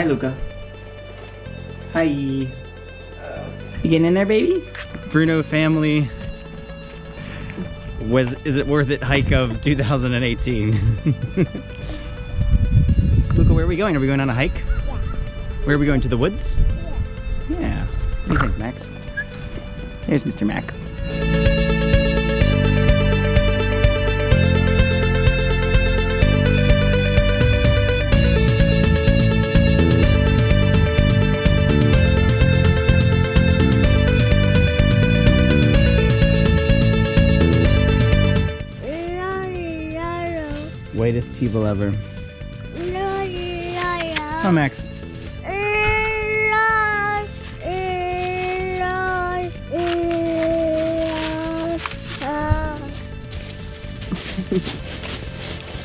Luca. Hi. You getting in there, baby? Bruno family. Is it worth it hike of 2018? Luca, where are we going? Are we going on a hike? Yeah. Where are we going, to the woods? Yeah. Yeah. What do you think, Max? Here's Mr. Max. Whitest people ever. Oh, Max.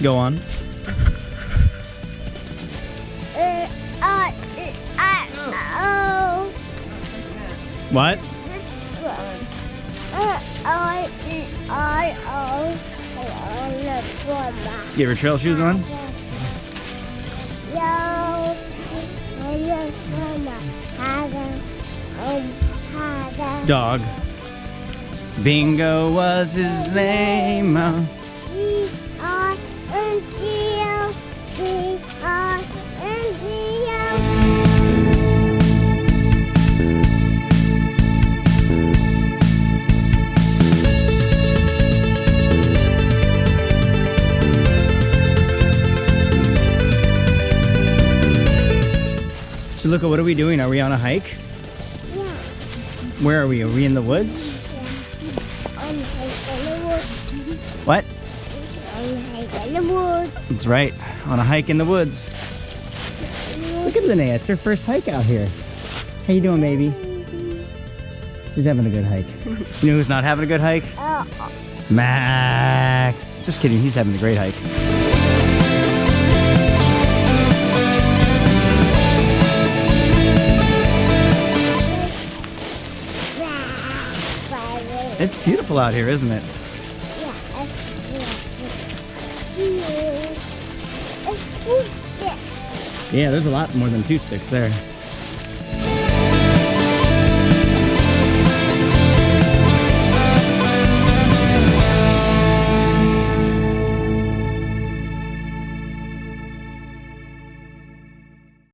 Go on. What? You have your trail shoes on? Dog. Bingo was his name. So Luca, what are we doing? Are we on a hike? Yeah. Where are we? Are we in the woods? What? That's right, on a hike in the woods. Look at Linnea, it's her first hike out here. How you doing, baby? She's having a good hike. You know who's not having a good hike? Max. Just kidding, he's having a great hike. It's beautiful out here, isn't it? Yeah, there's a lot more than 2 sticks there.